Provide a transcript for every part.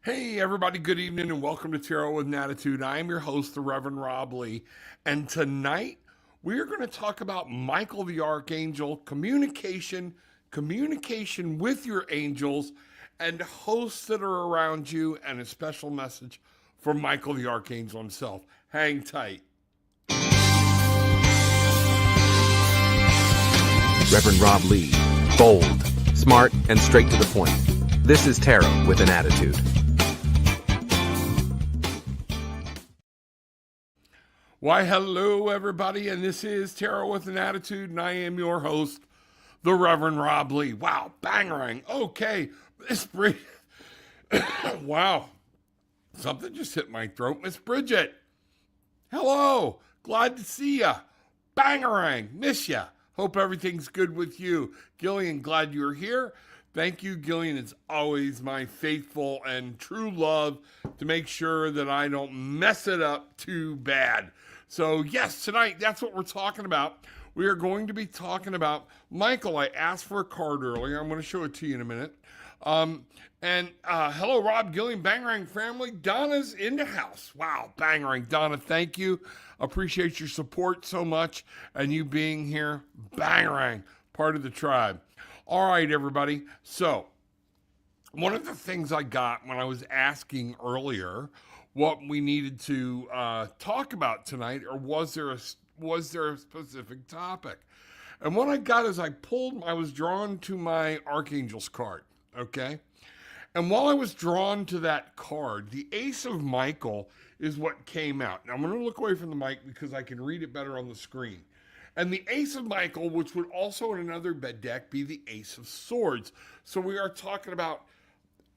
Hey, everybody, good evening, and welcome to Tarot with an Attitude. I am your host, the Reverend Rob Lee, and tonight we are going to talk about Michael the Archangel, communication with your angels, and hosts that are around you, and a special message from Michael the Archangel himself. Hang tight. Reverend Rob Lee, bold, smart, and straight to the point. This is Tarot with an Attitude. Why, hello, everybody, and this is Tarot with an Attitude, and I am your host, the Reverend Rob Lee. Wow, bangerang. Okay, Miss Bridget. Wow, something just hit my throat. Miss Bridget, hello, glad to see ya. Bangerang, miss ya. Hope everything's good with you. Gillian, glad you're here. Thank you, Gillian. It's always my faithful and true love to make sure that I don't mess it up too bad. So, yes, tonight, that's what we're talking about. We are going to be talking about Michael. I asked for a card earlier. I'm going to show it to you in a minute. Hello, Rob, Gillian, Bangerang family. Donna's in the house. Wow, Bangerang. Donna, thank you. Appreciate your support so much and you being here. Bangerang, part of the tribe. All right, everybody. So, one of the things I got when I was asking earlier what we needed to talk about tonight, or was there a specific topic? And what I got is I was drawn to my Archangel's card, okay? And while I was drawn to that card, the Ace of Michael is what came out. Now, I'm going to look away from the mic because I can read it better on the screen. And the Ace of Michael, which would also in another bed deck be the Ace of Swords. So we are talking about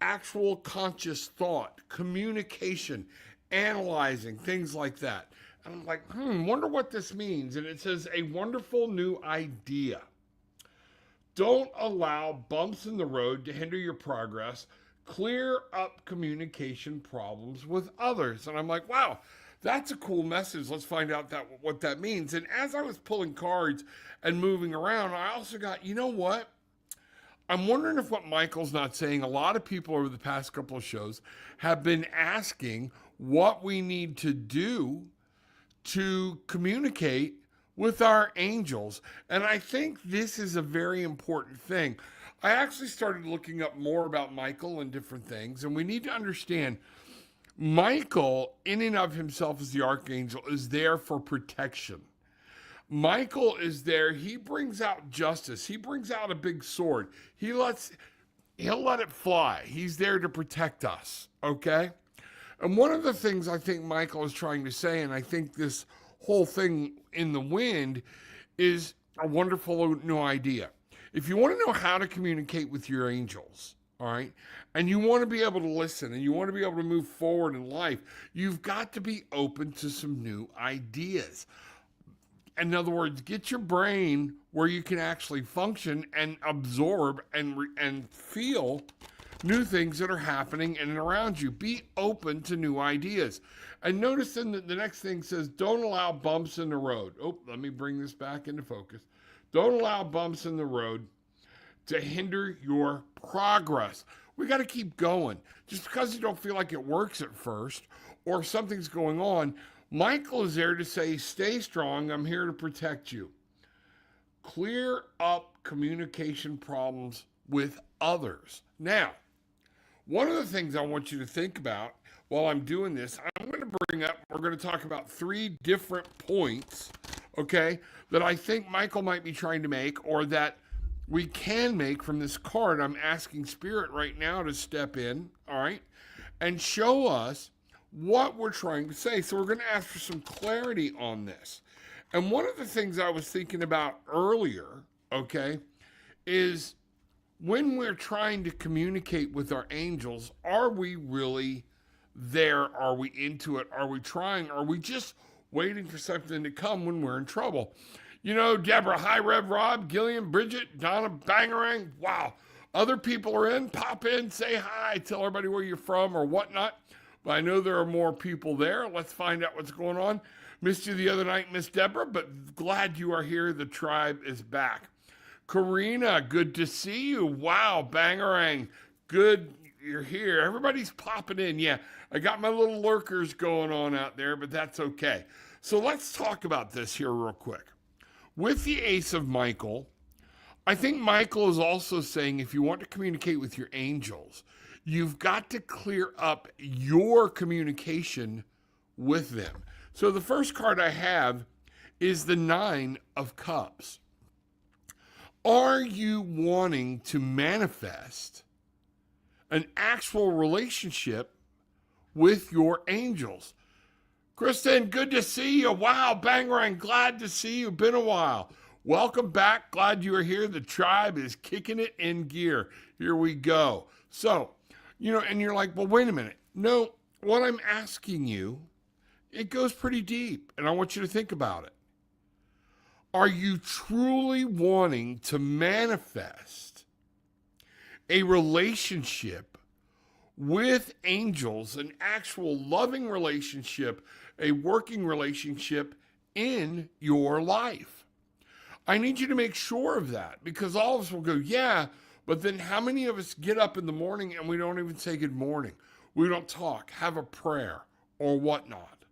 actual conscious thought, communication, analyzing, things like that. And I'm like, wonder what this means. And it says, a wonderful new idea. Don't allow bumps in the road to hinder your progress. Clear up communication problems with others. And I'm like, wow, that's a cool message. Let's find out what that means. And as I was pulling cards and moving around, I also got, you know what? I'm wondering if what Michael's not saying, a lot of people over the past couple of shows have been asking what we need to do to communicate with our angels. And I think this is a very important thing. I actually started looking up more about Michael and different things, and we need to understand Michael, in and of himself as the Archangel, is there for protection. Michael is there. He brings out justice. He brings out a big sword. He'll let it fly. He's there to protect us, okay? And one of the things I think Michael is trying to say, and I think this whole thing in the wind is a wonderful new idea. If you want to know how to communicate with your angels, all right, and you want to be able to listen and you want to be able to move forward in life, you've got to be open to some new ideas. In other words, get your brain where you can actually function and absorb and feel new things that are happening in and around you. Be open to new ideas. And notice then that the next thing says, don't allow bumps in the road. Oh, let me bring this back into focus. Don't allow bumps in the road to hinder your progress. We got to keep going. Just because you don't feel like it works at first or something's going on, Michael is there to say, stay strong. I'm here to protect you. Clear up communication problems with others. Now, one of the things I want you to think about while I'm doing this, we're going to talk about 3 different points, okay, that I think Michael might be trying to make or that we can make from this card. I'm asking Spirit right now to step in, all right, and show us what we're trying to say. So we're going to ask for some clarity on this. And one of the things I was thinking about earlier, okay, is when we're trying to communicate with our angels, are we really there? Are we into it? Are we trying? Are we just waiting for something to come when we're in trouble? You know, Deborah, hi, Rev Rob, Gillian, Bridget, Donna, Bangerang. Wow. Other people are in. Pop in, say hi, tell everybody where you're from or whatnot. But I know there are more people there. Let's find out what's going on. Missed you the other night, Miss Deborah, but glad you are here. The tribe is back. Karina, good to see you. Wow, Bangerang. Good. you're here. Everybody's popping in. Yeah, I got my little lurkers going on out there, but that's okay. So let's talk about this here real quick. With the Ace of Michael, I think Michael is also saying if you want to communicate with your angels, you've got to clear up your communication with them. So the first card I have is the Nine of Cups. Are you wanting to manifest an actual relationship with your angels? Kristen, good to see you. Wow, Bangarang, glad to see you. Been a while. Welcome back. Glad you are here. The tribe is kicking it in gear. Here we go. So, and you're like, well, wait a minute. No, what I'm asking you, it goes pretty deep, and I want you to think about it. Are you truly wanting to manifest a relationship with angels, an actual loving relationship, a working relationship in your life? I need you to make sure of that, because all of us will go, yeah, but then how many of us get up in the morning and we don't even say good morning? We don't talk, have a prayer, or whatnot.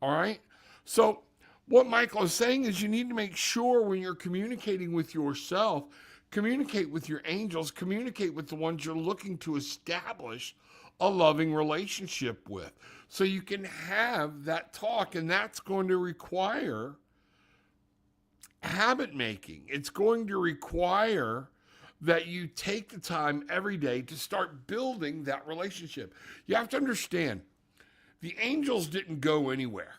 All right? So what Michael is saying is you need to make sure when you're communicating with yourself, communicate with your angels, communicate with the ones you're looking to establish a loving relationship with, so you can have that talk. And that's going to require habit making. It's going to require that you take the time every day to start building that relationship. You have to understand, the angels didn't go anywhere,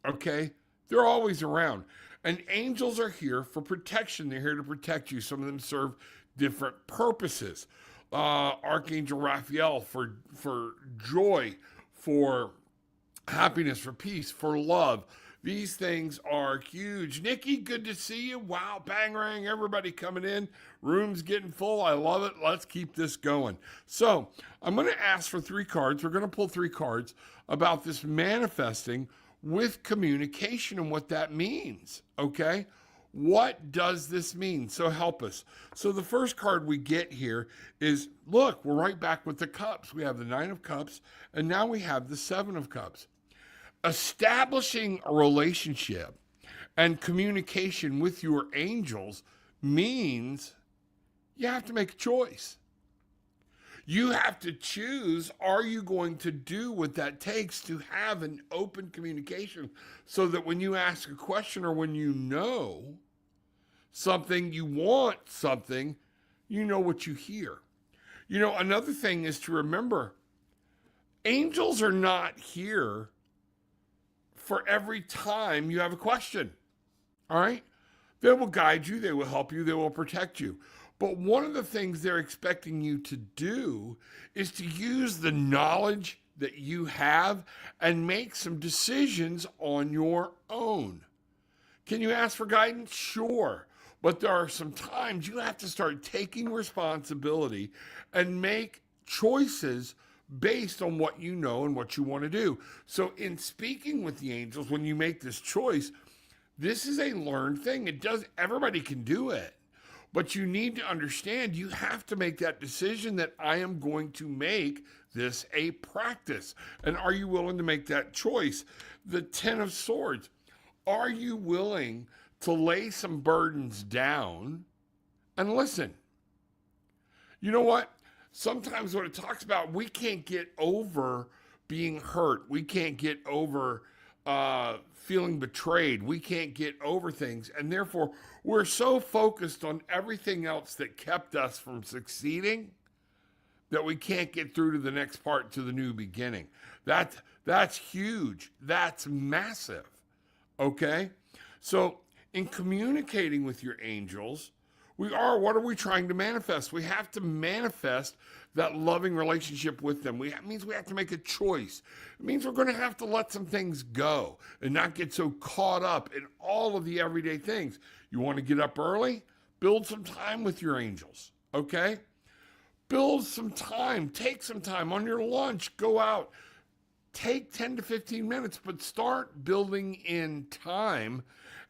okay? They're always around. And angels are here for protection. They're here to protect you. Some of them serve different purposes. Archangel Raphael for joy, for happiness, for peace, for love. These things are huge. Nikki, good to see you. Wow, Bangarang, everybody coming in. Room's getting full. I love it. Let's keep this going. So I'm going to ask for 3 cards. We're going to pull 3 cards about this manifesting with communication and what that means, okay? What does this mean? So help us. So the first card we get here is, look, we're right back with the cups. We have the 9 of Cups, and now we have the 7 of Cups. Establishing a relationship and communication with your angels means you have to make a choice. You have to choose, are you going to do what that takes to have an open communication, so that when you ask a question or when you know something, you want something, you know what you hear. Another thing is to remember, angels are not here for every time you have a question, all right? They will guide you, they will help you, they will protect you. But one of the things they're expecting you to do is to use the knowledge that you have and make some decisions on your own. Can you ask for guidance? Sure. But there are some times you have to start taking responsibility and make choices based on what you know and what you want to do. So in speaking with the angels, when you make this choice, this is a learned thing. Everybody can do it. But you need to understand, you have to make that decision that I am going to make this a practice. And are you willing to make that choice? The 10 of Swords. Are you willing to lay some burdens down and listen? You know what? Sometimes what it talks about, we can't get over being hurt. We can't get over feeling betrayed. We can't get over things. And therefore, we're so focused on everything else that kept us from succeeding that we can't get through to the next part, to the new beginning. That's huge. That's massive. Okay? So in communicating with your angels, what are we trying to manifest? We have to manifest that loving relationship with them. It means we have to make a choice. It means we're going to have to let some things go and not get so caught up in all of the everyday things. You want to get up early? Build some time with your angels, okay? Build some time. Take some time on your lunch. Go out. Take 10 to 15 minutes, but start building in time.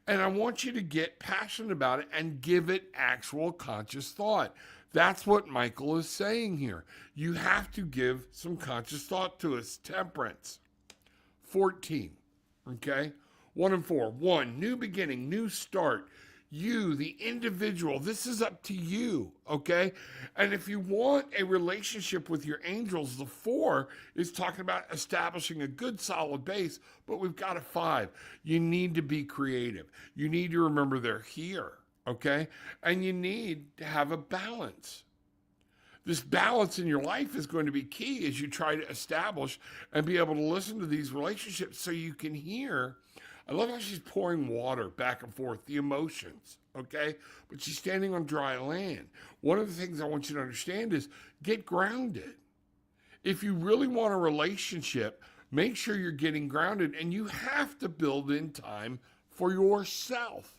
And I want you to get passionate about it and give it actual conscious thought. That's what Michael is saying here. You have to give some conscious thought to it. Temperance. 14. Okay? 1 and 4. 1, new beginning, new start. You, the individual, this is up to you, okay? And if you want a relationship with your angels, the 4 is talking about establishing a good solid base, but we've got a 5. You need to be creative. You need to remember they're here, okay? And you need to have a balance. This balance in your life is going to be key as you try to establish and be able to listen to these relationships so you can hear. I love how she's pouring water back and forth, the emotions, okay? But she's standing on dry land. One of the things I want you to understand is get grounded. If you really want a relationship, make sure you're getting grounded, and you have to build in time for yourself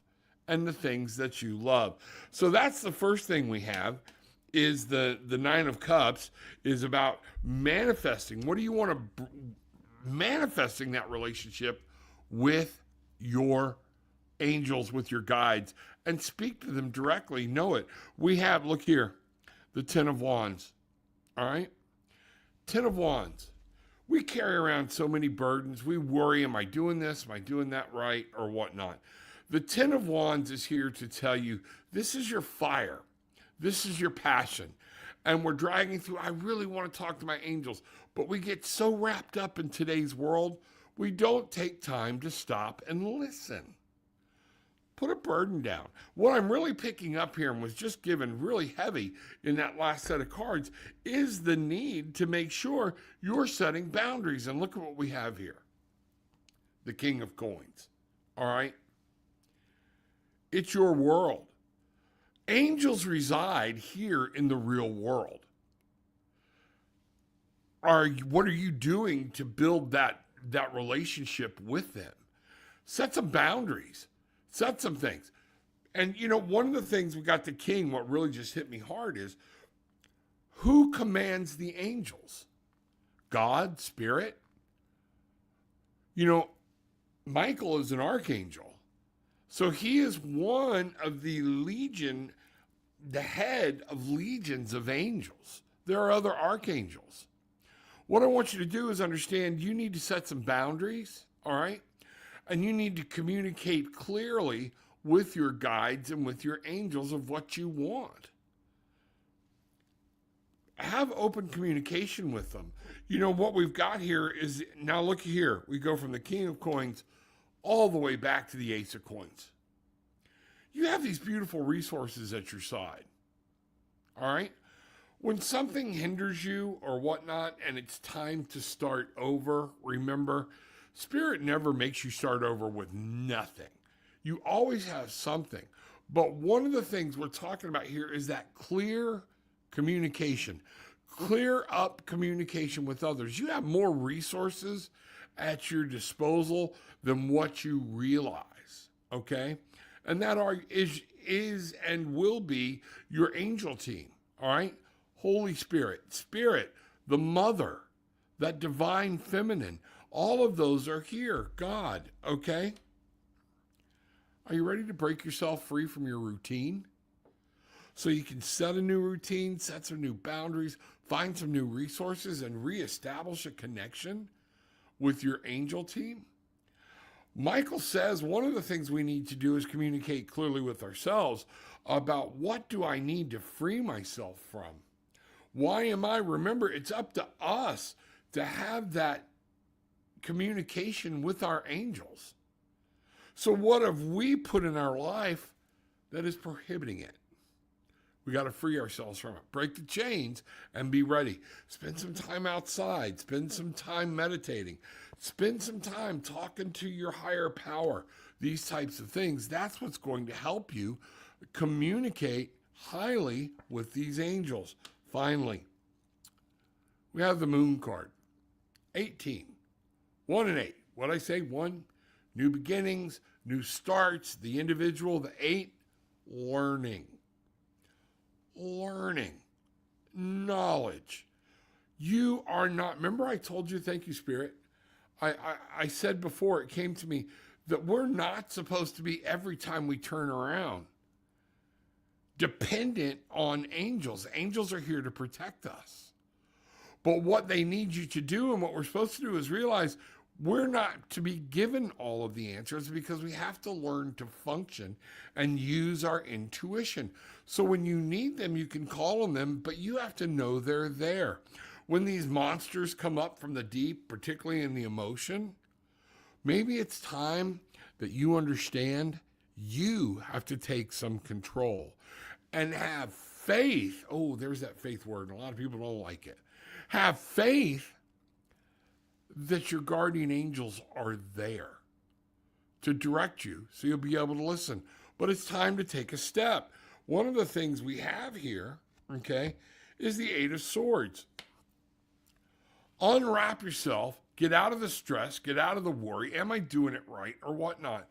and the things that you love. So that's the first thing we have is the 9 of Cups is about manifesting. What do you want to manifesting that relationship with your angels, with your guides, and speak to them directly. Know it. We have, look here, the 10 of Wands. All right? 10 of Wands. We carry around so many burdens. We worry, am I doing this? Am I doing that right? Or whatnot. The 10 of Wands is here to tell you, this is your fire. This is your passion. And we're dragging through, I really want to talk to my angels. But we get so wrapped up in today's world, we don't take time to stop and listen. Put a burden down. What I'm really picking up here and was just given really heavy in that last set of cards is the need to make sure you're setting boundaries. And look at what we have here. The King of Coins. All right? It's your world. Angels reside here in the real world. What are you doing to build that relationship with them? Set some boundaries. Set some things. And, you know, one of the things we got the King, what really just hit me hard is, who commands the angels? God, Spirit? You know, Michael is an archangel. So he is one of the legion, the head of legions of angels. There are other archangels. What I want you to do is understand you need to set some boundaries, all right? And you need to communicate clearly with your guides and with your angels of what you want. Have open communication with them. You know, what we've got here is, now look here, we go from the King of Coins all the way back to the Ace of Coins. You have these beautiful resources at your side, all right? When something hinders you or whatnot and it's time to start over, remember, Spirit never makes you start over with nothing. You always have something. But one of the things we're talking about here is that clear communication. Clear up communication with others. You have more resources at your disposal than what you realize, okay? And that is and will be your angel team, all right? Holy Spirit, Spirit, the Mother, that divine feminine, all of those are here. God, okay? Are you ready to break yourself free from your routine? So you can set a new routine, set some new boundaries, find some new resources, and reestablish a connection with your angel team? Michael says one of the things we need to do is communicate clearly with ourselves about what do I need to free myself from? Why am I? Remember, it's up to us to have that communication with our angels. So what have we put in our life that is prohibiting it? We got to free ourselves from it. Break the chains and be ready. Spend some time outside. Spend some time meditating. Spend some time talking to your higher power. These types of things. That's what's going to help you communicate highly with these angels. Finally, we have the Moon card. 18. 1 and 8. What I say? 1, new beginnings, new starts, the individual. The 8, learning. Learning. Knowledge. You are not, remember I told you, thank you, Spirit. I said before, it came to me, that we're not supposed to be every time we turn around dependent on angels. Angels are here to protect us. But what they need you to do and what we're supposed to do is realize we're not to be given all of the answers because we have to learn to function and use our intuition. So when you need them, you can call on them, but you have to know they're there. When these monsters come up from the deep, particularly in the emotion, maybe it's time that you understand you have to take some control and have faith. Oh, there's that faith word. A lot of people don't like it. Have faith that your guardian angels are there to direct you so you'll be able to listen. But it's time to take a step. One of the things we have here, okay, is the Eight of Swords. Unwrap yourself, get out of the stress, get out of the worry. Am I doing it right or whatnot?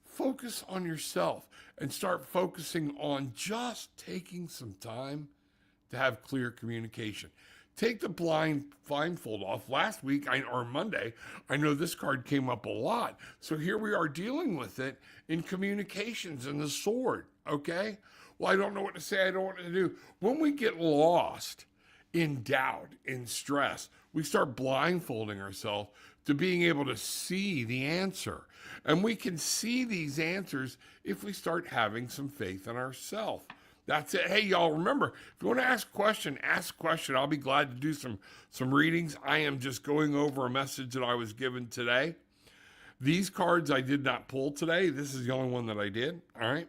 Focus on yourself and start focusing on just taking some time to have clear communication. Take the blindfold off. Last week, or Monday, I know this card came up a lot. So here we are dealing with it in communications and the sword, okay? Well, I don't know what to say. I don't know what to do. When we get lost in doubt, in stress, we start blindfolding ourselves to being able to see the answer. And we can see these answers if we start having some faith in ourselves. That's it. Hey, y'all, remember, if you want to ask a question, ask a question. I'll be glad to do some readings. I am just going over a message that I was given today. These cards I did not pull today. This is the only one that I did, all right?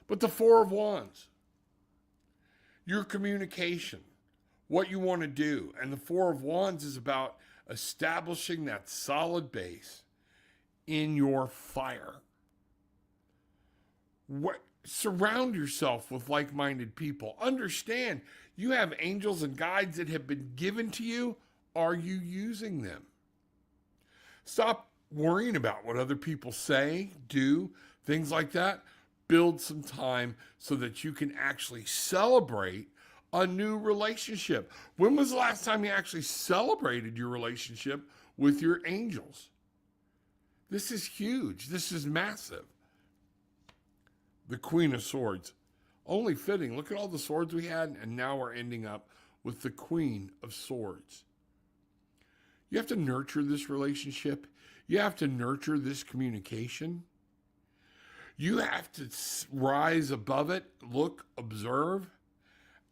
But the Four of Wands, your communication, what you want to do. And the Four of Wands is about establishing that solid base in your fire. Surround yourself with like-minded people. Understand you have angels and guides that have been given to you. Are you using them? Stop worrying about what other people say, do, things like that. Build some time so that you can actually celebrate a new relationship. When was the last time you actually celebrated your relationship with your angels? This is huge. This is massive. The Queen of Swords. Only fitting. Look at all the swords we had, and now we're ending up with the Queen of Swords. You have to nurture this relationship. You have to nurture this communication. You have to rise above it, look, observe,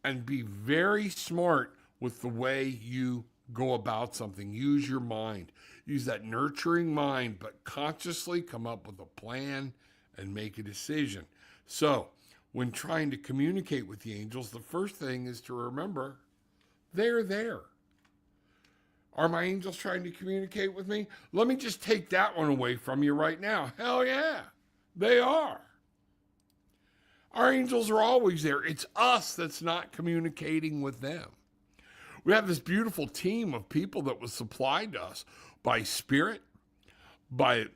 and be very smart with the way you go about something. Use your mind. Use that nurturing mind, but consciously come up with a plan and make a decision. So, when trying to communicate with the angels, the first thing is to remember they're there. Are my angels trying to communicate with me? Let me just take that one away from you right now. Hell yeah, they are. Our angels are always there. It's us that's not communicating with them. We have this beautiful team of people that was supplied to us by spirit, by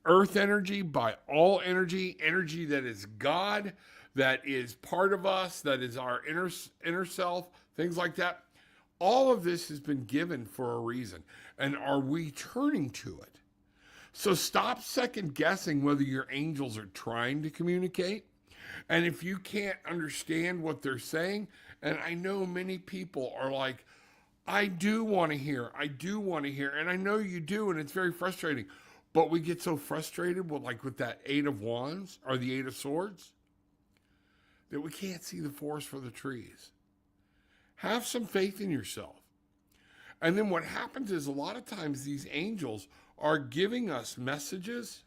earth energy, by all energy, energy that is God, that is part of us, that is our inner self, things like that. All of this has been given for a reason. And are we turning to it? So stop second guessing whether your angels are trying to communicate. And if you can't understand what they're saying, and I know many people are like, I do want to hear, and I know you do, and it's very frustrating. But we get so frustrated with that Eight of Wands or the Eight of Swords that we can't see the forest for the trees. Have some faith in yourself. And then what happens is a lot of times these angels are giving us messages,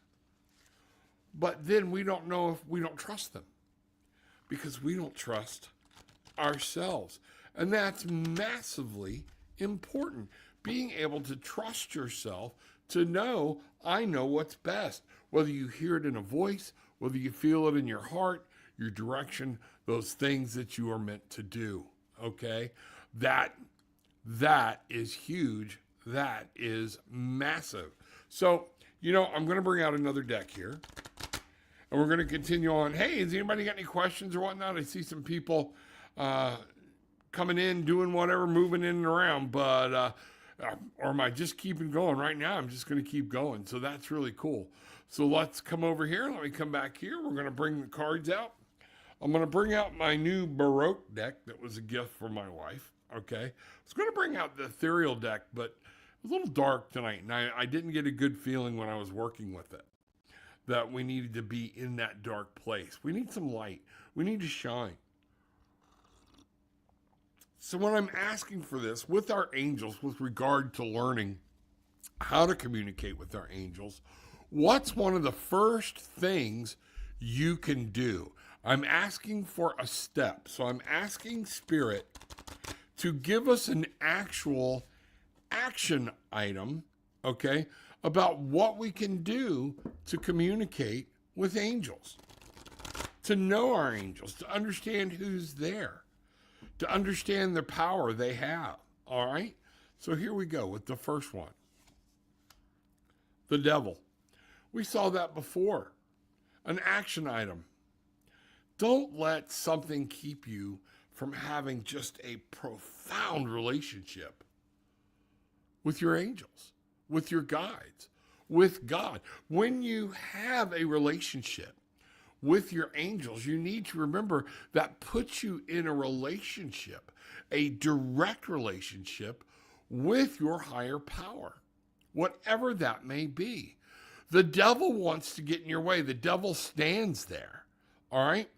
but then we don't know if we don't trust them because we don't trust ourselves. And that's massively important. Being able to trust yourself to know, I know what's best. Whether you hear it in a voice, whether you feel it in your heart, your direction, those things that you are meant to do, okay? That is huge. That is massive. So, I'm going to bring out another deck here. And we're going to continue on. Hey, has anybody got any questions or whatnot? I see some people coming in, doing whatever, moving in and around, but or am I just keeping going? Right now, I'm just going to keep going. So that's really cool. So let's come over here. Let me come back here. We're going to bring the cards out. I'm going to bring out my new Baroque deck that was a gift from my wife. Okay. I was going to bring out the ethereal deck, but it was a little dark tonight, and I didn't get a good feeling when I was working with it that we needed to be in that dark place. We need some light. We need to shine. So when I'm asking for this with our angels with regard to learning how to communicate with our angels, what's one of the first things you can do? I'm asking for a step. So I'm asking Spirit to give us an actual action item, okay, about what we can do to communicate with angels, to know our angels, to understand who's there, to understand the power they have. All right? So here we go with the first one. The devil. We saw that before. An action item. Don't let something keep you from having just a profound relationship with your angels, with your guides, with God. When you have a relationship with your angels, you need to remember that puts you in a relationship, a direct relationship with your higher power, whatever that may be. The devil wants to get in your way. The devil stands there, all right?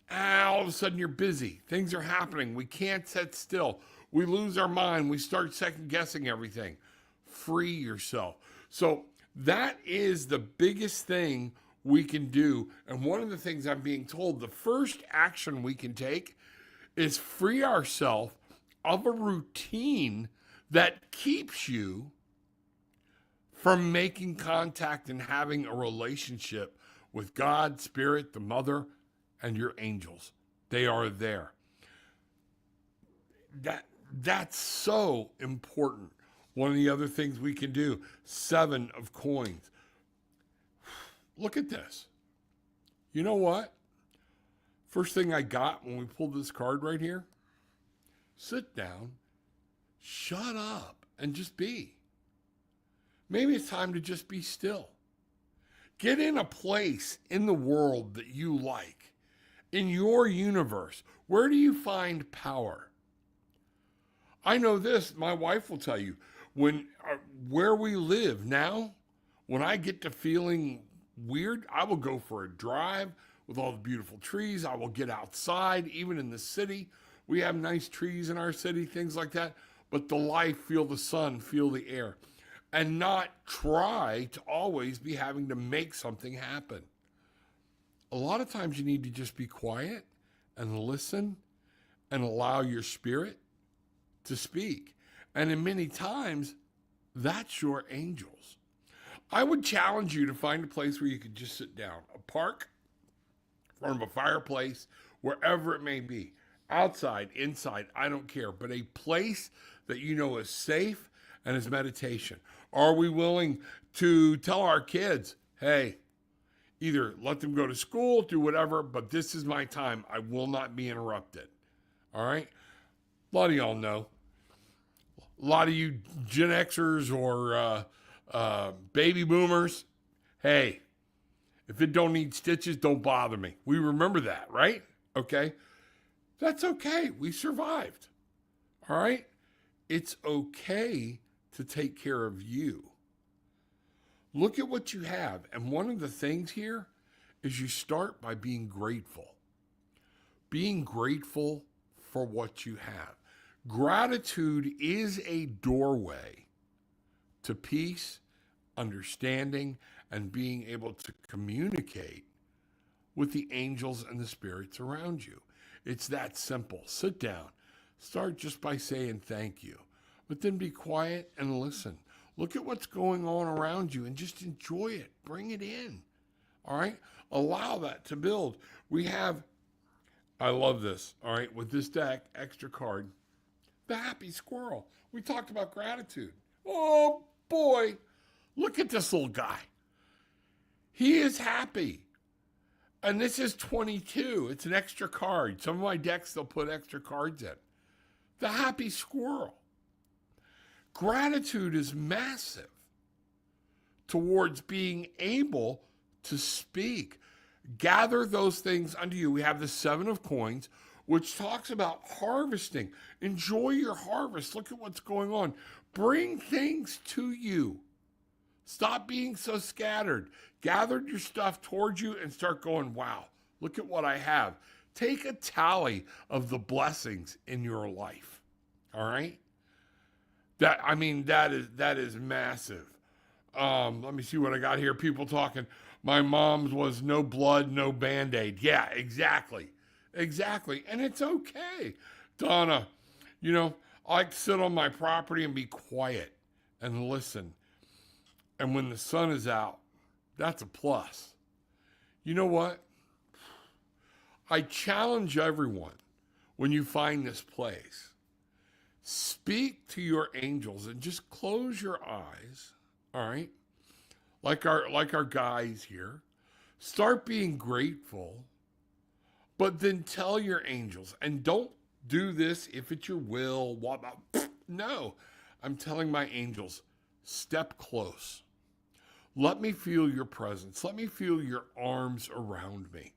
All of a sudden you're busy. Things are happening. We can't sit still. We lose our mind. We start second guessing everything. Free yourself. So that is the biggest thing we can do. And one of the things I'm being told, the first action we can take is free ourselves of a routine that keeps you from making contact and having a relationship with God, Spirit, the Mother, and your angels. They are there. That's so important. One of the other things we can do, 7 of coins. Look at this. You know what? First thing I got when we pulled this card right here, sit down, shut up, and just be. Maybe it's time to just be still. Get in a place in the world that you like, in your universe. Where do you find power? I know this, my wife will tell you, where we live now, when I get to feeling weird, I will go for a drive with all the beautiful trees. I will get outside, even in the city. We have nice trees in our city, things like that. But the life, feel the sun, feel the air. And not try to always be having to make something happen. A lot of times you need to just be quiet and listen and allow your spirit to speak. And in many times, that's your angels. I would challenge you to find a place where you could just sit down. A park, in front of a fireplace, wherever it may be. Outside, inside, I don't care. But a place that you know is safe and is meditation. Are we willing to tell our kids, hey, either let them go to school, do whatever, but this is my time. I will not be interrupted. All right? A lot of y'all know. A lot of you Gen Xers or baby boomers, hey, if it don't need stitches, don't bother me. We remember that, right? Okay? That's okay. We survived. All right? It's okay to take care of you. Look at what you have. And one of the things here is you start by being grateful. Being grateful for what you have. Gratitude is a doorway to peace, understanding, and being able to communicate with the angels and the spirits around you. It's that simple. Sit down. Start just by saying thank you. But then be quiet and listen. Look at what's going on around you and just enjoy it. Bring it in. All right? Allow that to build. We have, I love this, all right, with this deck, extra card, the happy squirrel. We talked about gratitude. Oh, boy. Look at this little guy. He is happy. And this is 22. It's an extra card. Some of my decks, they'll put extra cards in. The happy squirrel. Gratitude is massive towards being able to speak. Gather those things unto you. We have the 7 of coins, which talks about harvesting. Enjoy your harvest. Look at what's going on. Bring things to you. Stop being so scattered. Gather your stuff towards you and start going, wow, look at what I have. Take a tally of the blessings in your life. All right? That is massive. Let me see what I got here. People talking. My mom's was no blood, no Band-Aid. Yeah, exactly. Exactly. And it's okay. Donna, I like to sit on my property and be quiet and listen. And when the sun is out, that's a plus. You know what? I challenge everyone when you find this place, speak to your angels and just close your eyes, all right? Like our guys here. Start being grateful, but then tell your angels, and don't do this if it's your will. No, I'm telling my angels, step close. Let me feel your presence. Let me feel your arms around me.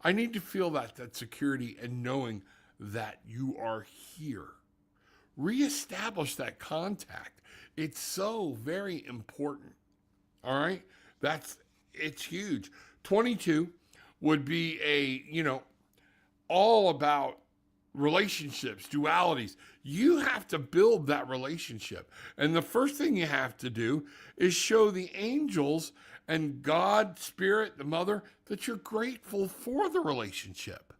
I need to feel that security and knowing that you are here. Reestablish that contact. It's so very important. All right? It's huge. 22 would be all about relationships, dualities. You have to build that relationship. And the first thing you have to do is show the angels and God, Spirit, the Mother, that you're grateful for the relationship.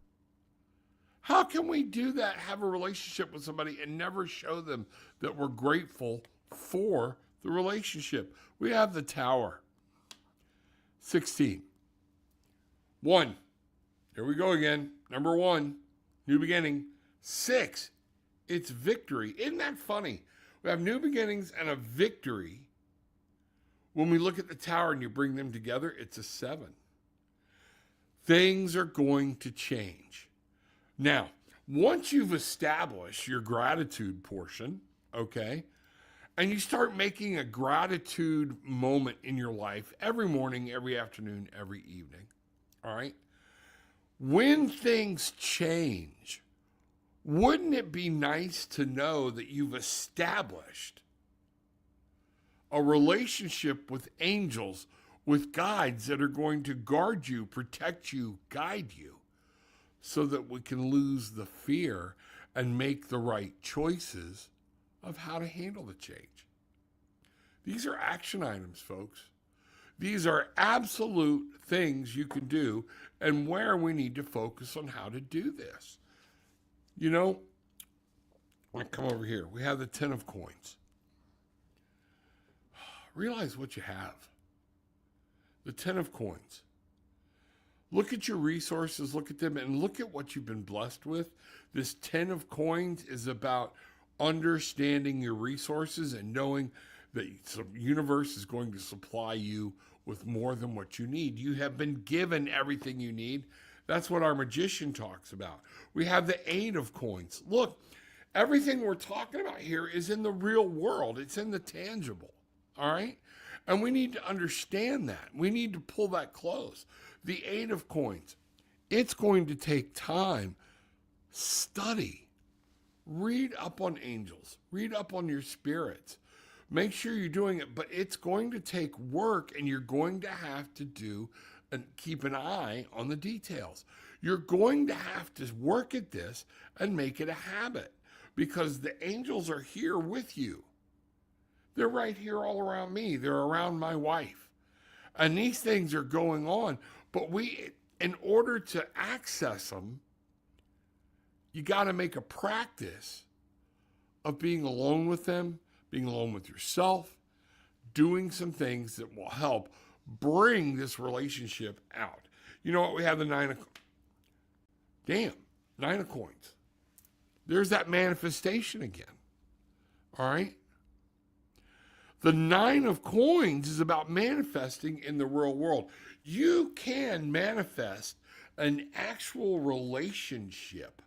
How can we do that, have a relationship with somebody and never show them that we're grateful for the relationship? We have the Tower. 16. 1. Here we go again. Number 1, new beginning. 6, it's victory. Isn't that funny? We have new beginnings and a victory. When we look at the Tower and you bring them together, it's a 7. Things are going to change. Now, once you've established your gratitude portion, okay, and you start making a gratitude moment in your life every morning, every afternoon, every evening, all right, when things change, wouldn't it be nice to know that you've established a relationship with angels, with guides that are going to guard you, protect you, guide you, so that we can lose the fear and make the right choices of how to handle the change? These are action items, folks. These are absolute things you can do, and where we need to focus on how to do this. I come over here. We have the 10 of coins. Realize what you have. The 10 of coins. Look at your resources, look at them, and look at what you've been blessed with. This 10 of coins is about understanding your resources and knowing that the universe is going to supply you with more than what you need. You have been given everything you need. That's what our magician talks about. We have the 8 of coins. Look, everything we're talking about here is in the real world. It's in the tangible, all right? And we need to understand that. We need to pull that close. The 8 of coins, it's going to take time. Study. Read up on angels. Read up on your spirits. Make sure you're doing it, but it's going to take work, and you're going to have to do and keep an eye on the details. You're going to have to work at this and make it a habit, because the angels are here with you. They're right here all around me. They're around my wife. And these things are going on, but in order to access them, you got to make a practice of being alone with them, being alone with yourself, doing some things that will help bring this relationship out. You know what? We have the 9 of coins. There's that manifestation again. All right? The 9 of coins is about manifesting in the real world. You can manifest an actual relationship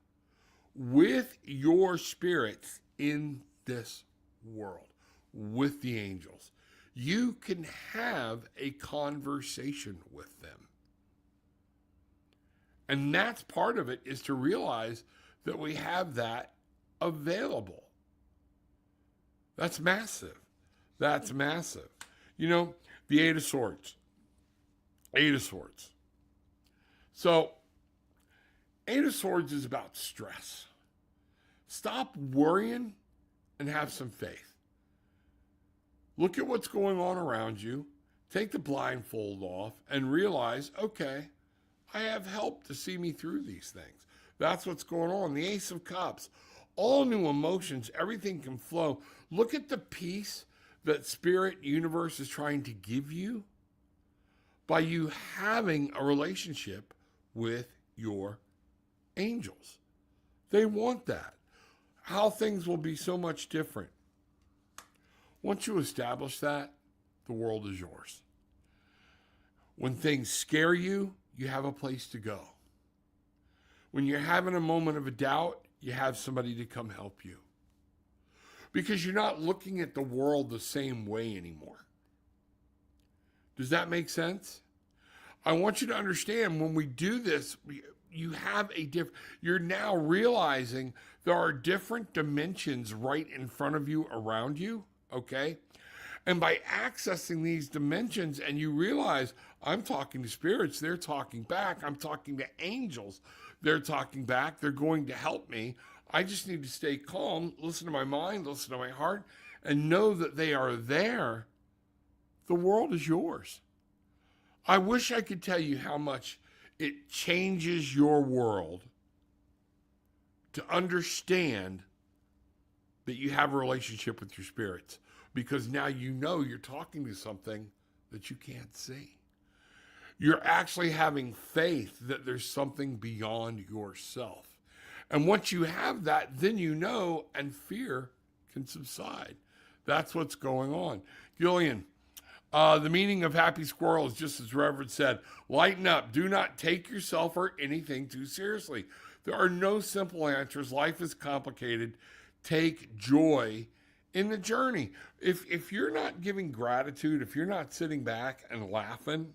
with your spirits in this world, with the angels. You can have a conversation with them. And that's part of it, is to realize that we have that available. That's massive. That's massive. You know, the Eight of Swords. Eight of Swords. So, Eight of Swords is about stress. Stop worrying and have some faith. Look at what's going on around you. Take the blindfold off and realize, okay, I have help to see me through these things. That's what's going on. The Ace of Cups. All new emotions, everything can flow. Look at the peace that Spirit Universe is trying to give you by you having a relationship with your angels. They want that. How things will be so much different. Once you establish that, the world is yours. When things scare you, you have a place to go. When you're having a moment of a doubt, you have somebody to come help you. Because you're not looking at the world the same way anymore. Does that make sense? I want you to understand, when we do this, you have a different, you're now realizing there are different dimensions right in front of you, around you, okay? And by accessing these dimensions, and you realize, I'm talking to spirits, they're talking back, I'm talking to angels, they're talking back, they're going to help me. I just need to stay calm, listen to my mind, listen to my heart, and know that they are there. The world is yours. I wish I could tell you how much it changes your world to understand that you have a relationship with your spirits, because now you know you're talking to something that you can't see. You're actually having faith that there's something beyond yourself. And once you have that, then you know, and fear can subside. That's what's going on. Gillian, the meaning of happy squirrel is just as Reverend said, lighten up. Do not take yourself or anything too seriously. There are no simple answers. Life is complicated. Take joy in the journey. If you're not giving gratitude, if you're not sitting back and laughing,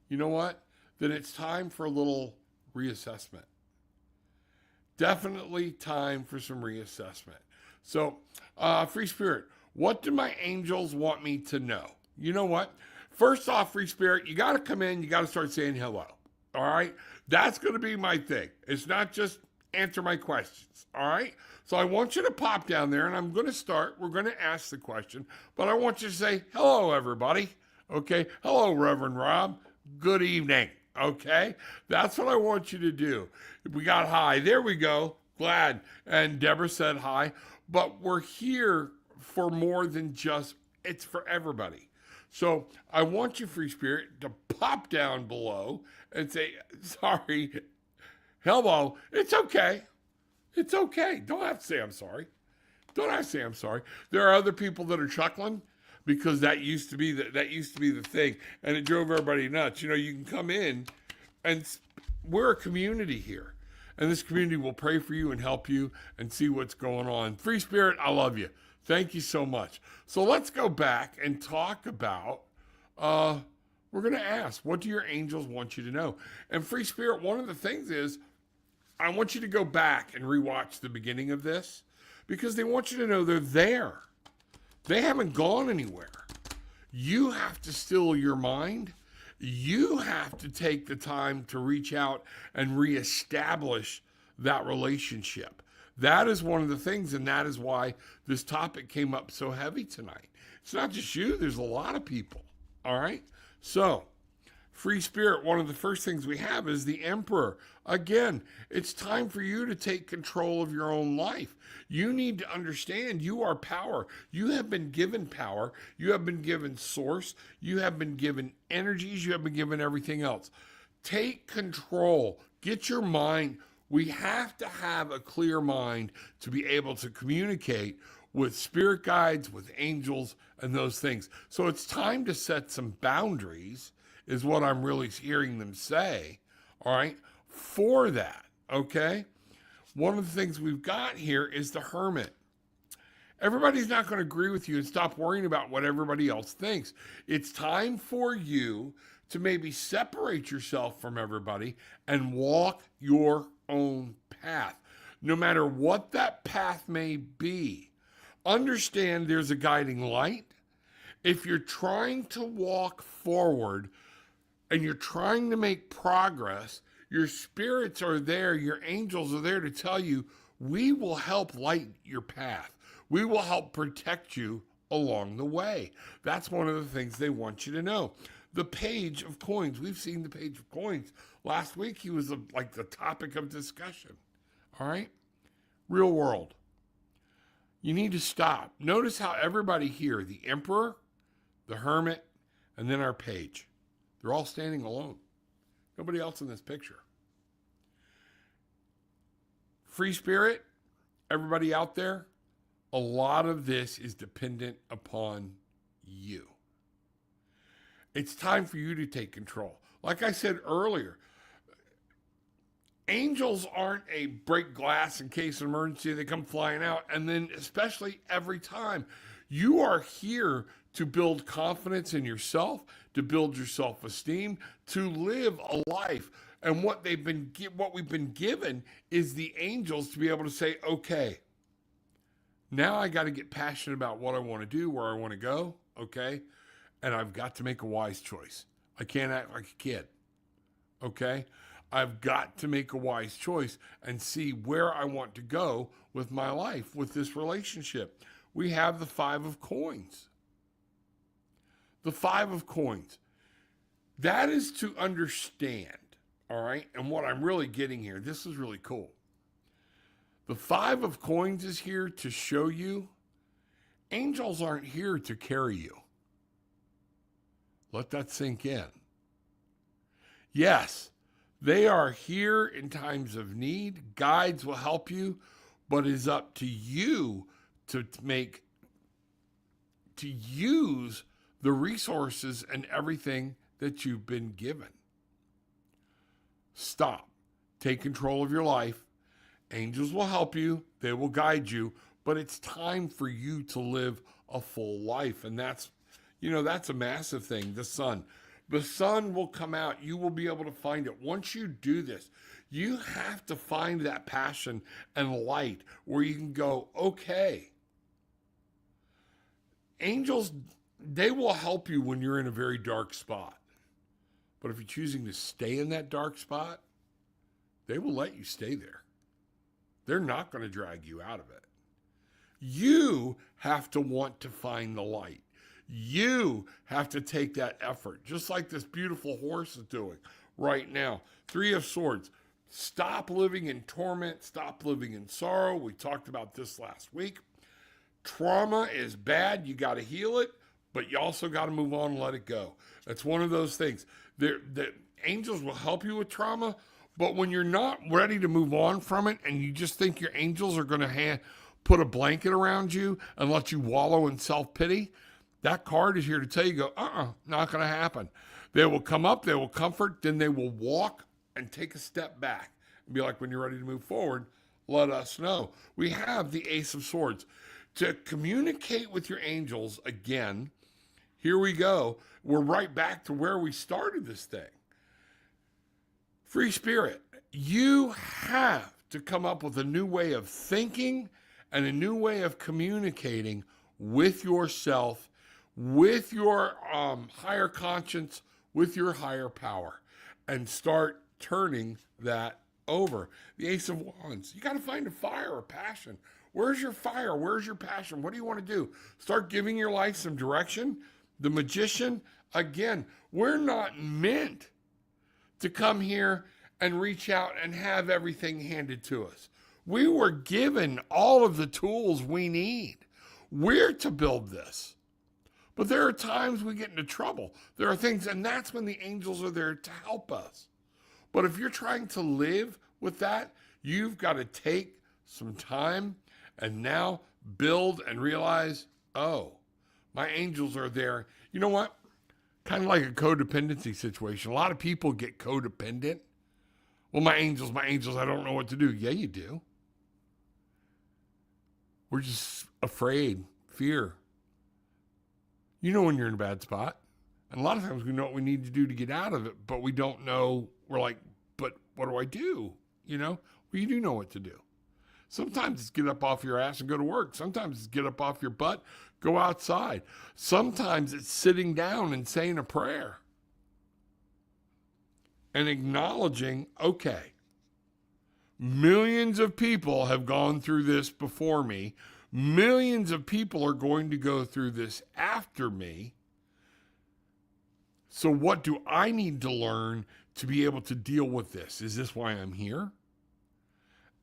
you know what? Then it's time for a little reassessment. Definitely time for some reassessment. So, Free Spirit, what do my angels want me to know? You know what? First off, Free Spirit, you got to come in, you got to start saying hello. All right? That's going to be my thing. It's not just answer my questions. All right? So I want you to pop down there, and I'm going to start. We're going to ask the question, but I want you to say, hello, everybody. Okay? Hello, Reverend Rob. Good evening. Okay? That's what I want you to do. We got hi. There we go. Glad. And Deborah said hi. But we're here for more than just, it's for everybody. So I want you, Free Spirit, to pop down below and say, sorry, hello. It's okay. It's okay. Don't have to say I'm sorry. Don't have to say I'm sorry. There are other people that are chuckling because that used to be the thing, and it drove everybody nuts. You know, you can come in, and we're a community here, and this community will pray for you and help you and see what's going on. Free Spirit, I love you. Thank you so much. So let's go back and talk about, we're going to ask, what do your angels want you to know? And Free Spirit, one of the things is, I want you to go back and rewatch the beginning of this, because they want you to know they're there. They haven't gone anywhere. You have to still your mind. You have to take the time to reach out and reestablish that relationship. That is one of the things, and that is why this topic came up so heavy tonight. It's not just you, there's a lot of people, all right? So, Free Spirit, one of the first things we have is the Emperor. Again, it's time for you to take control of your own life. You need to understand you are power. You have been given power. You have been given source. You have been given energies. You have been given everything else. Take control. Get your mind. We have to have a clear mind to be able to communicate with spirit guides, with angels, and those things. So it's time to set some boundaries, is what I'm really hearing them say, all right, for that, okay? One of the things we've got here is the Hermit. Everybody's not going to agree with you, and stop worrying about what everybody else thinks. It's time for you to maybe separate yourself from everybody and walk your own path, no matter what that path may be. Understand there's a guiding light. If you're trying to walk forward and you're trying to make progress, your spirits are there, your angels are there to tell you, we will help light your path. We will help protect you along the way. That's one of the things they want you to know. The page of coins. We've seen the page of coins. Last week, he was like the topic of discussion. All right? Real world. You need to stop. Notice how everybody here, the emperor, the hermit, and then our page, they're all standing alone. Nobody else in this picture. Free spirit, everybody out there, a lot of this is dependent upon you. It's time for you to take control. Like I said earlier, angels aren't a break glass in case of emergency. They come flying out. And then especially every time, you are here to build confidence in yourself, to build your self-esteem, to live a life. And what we've been given is the angels to be able to say, okay, now I got to get passionate about what I want to do, where I want to go, okay? And I've got to make a wise choice. I can't act like a kid, okay? I've got to make a wise choice and see where I want to go with my life, with this relationship. We have the 5 of coins. The 5 of coins. That is to understand, all right? And what I'm really getting here, this is really cool. The 5 of coins is here to show you angels aren't here to carry you. Let that sink in. Yes, they are here in times of need. Guides will help you, but it's up to you to use the resources and everything that you've been given. Stop. Take control of your life. Angels will help you. They will guide you, but it's time for you to live a full life. And that's a massive thing. The sun will come out. You will be able to find it. Once you do this, you have to find that passion and light where you can go, okay. Angels, they will help you when you're in a very dark spot. But if you're choosing to stay in that dark spot, they will let you stay there. They're not going to drag you out of it. You have to want to find the light. You have to take that effort, just like this beautiful horse is doing right now. 3 of Swords. Stop living in torment. Stop living in sorrow. We talked about this last week. Trauma is bad. You got to heal it, but you also got to move on and let it go. That's one of those things. The angels will help you with trauma, but when you're not ready to move on from it and you just think your angels are going to put a blanket around you and let you wallow in self-pity, that card is here to tell you, not going to happen. They will come up, they will comfort, then they will walk and take a step back and be like, when you're ready to move forward, let us know. We have the Ace of Swords. To communicate with your angels again, here we go. We're right back to where we started this thing. Free spirit, you have to come up with a new way of thinking and a new way of communicating with yourself, with your higher conscience, with your higher power, and start turning that over. The Ace of Wands, you got to find a fire, a passion. Where's your fire? Where's your passion? What do you want to do? Start giving your life some direction. The Magician, again, we're not meant to come here and reach out and have everything handed to us. We were given all of the tools we need. We're to build this. But there are times we get into trouble. There are things, and that's when the angels are there to help us. But if you're trying to live with that, you've got to take some time and now build and realize, oh, my angels are there. You know what? Kind of like a codependency situation. A lot of people get codependent. Well, my angels, I don't know what to do. Yeah, you do. We're just afraid, fear. You know when you're in a bad spot. And a lot of times we know what we need to do to get out of it, but we don't know. We're like, but what do I do? Well, you do know what to do. Sometimes it's get up off your ass and go to work. Sometimes it's get up off your butt, go outside. Sometimes it's sitting down and saying a prayer and acknowledging, okay, millions of people have gone through this before me. Millions of people are going to go through this after me. So what do I need to learn to be able to deal with this? Is this why I'm here?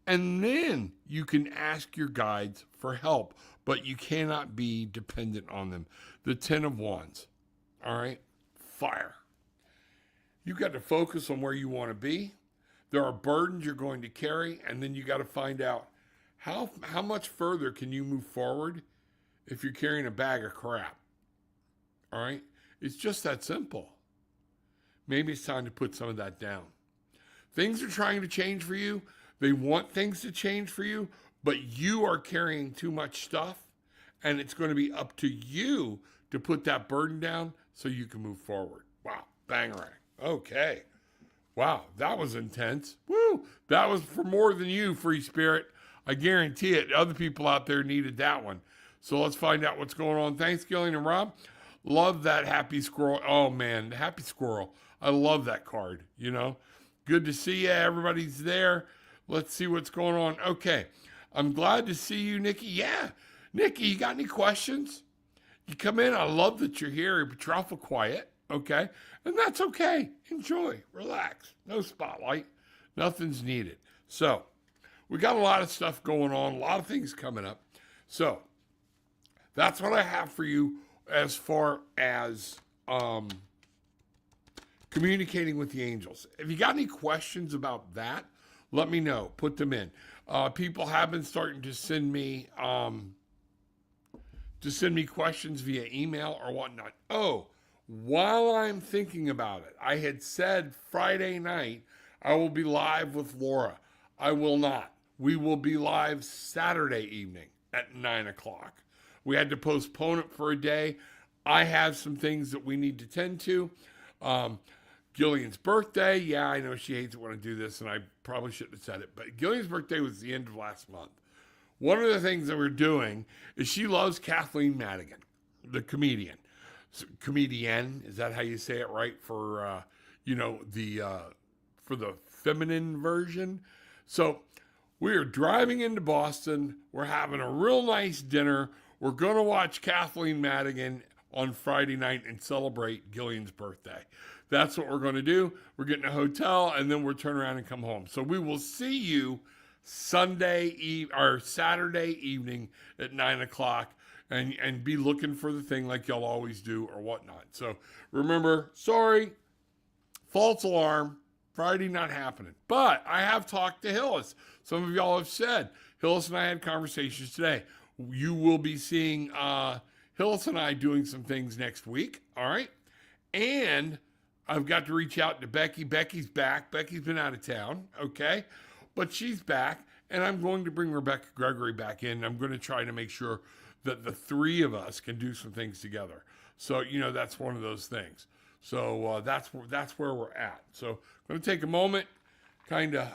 And then you can ask your guides for help, but you cannot be dependent on them. The 10 of Wands, all right? Fire. You got to focus on where you want to be. There are burdens you're going to carry, and then you got to find out how much further can you move forward if you're carrying a bag of crap, all right? It's just that simple. Maybe it's time to put some of that down. Things are trying to change for you. They want things to change for you, but you are carrying too much stuff, and it's going to be up to you to put that burden down so you can move forward. Wow, bangarang. Okay. Wow, that was intense. Woo, that was for more than you, Free Spirit. I guarantee it. Other people out there needed that one. So let's find out what's going on. Thanks, Gillian and Rob. Love that happy squirrel. Oh, man, the happy squirrel. I love that card, Good to see you. Everybody's there. Let's see what's going on. Okay. I'm glad to see you, Nikki. Yeah. Nikki, you got any questions? You come in. I love that you're here, but you're awful quiet. Okay. And that's okay. Enjoy. Relax. No spotlight. Nothing's needed. So we got a lot of stuff going on, a lot of things coming up. So that's what I have for you as far as communicating with the angels. If you got any questions about that, let me know. Put them in. People have been starting to send me questions via email or whatnot. Oh, while I'm thinking about it, I had said Friday night I will be live with Laura. I will not. We will be live Saturday evening at 9 o'clock. We had to postpone it for a day. I have some things that we need to tend to. Gillian's birthday. Yeah, I know she hates it when I do this, and I probably shouldn't have said it, but Gillian's birthday was the end of last month. One of the things that we're doing is she loves Kathleen Madigan, the comedian. So, comedian, is that how you say it right for, for the feminine version? So we are driving into Boston. We're having a real nice dinner. We're going to watch Kathleen Madigan on Friday night and celebrate Gillian's birthday. That's what we're going to do. We're getting a hotel, and then we'll turn around and come home. So we will see you Saturday evening at 9 o'clock, and be looking for the thing like y'all always do or whatnot. So remember, sorry, false alarm, Friday not happening. But I have talked to Hillis. Some of y'all have said, Hillis and I had conversations today. You will be seeing Hillis and I doing some things next week, all right? And I've got to reach out to Becky. Becky's back. Becky's been out of town, okay? But she's back, and I'm going to bring Rebecca Gregory back in. I'm going to try to make sure that the three of us can do some things together. So, that's one of those things. So that's where we're at. So I'm going to take a moment, kind of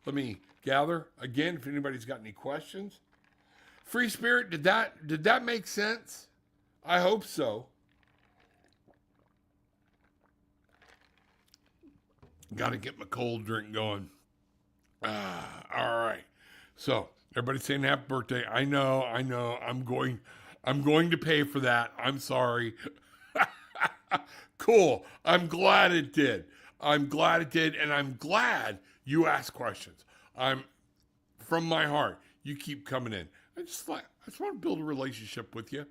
let me gather. Again, if anybody's got any questions. Free Spirit, did that make sense? I hope so. Got to get my cold drink going. All right. So everybody's saying happy birthday. I know. I'm going to pay for that. I'm sorry. Cool. I'm glad it did. And I'm glad you asked questions. I'm from my heart. You keep coming in. I just want to build a relationship with you.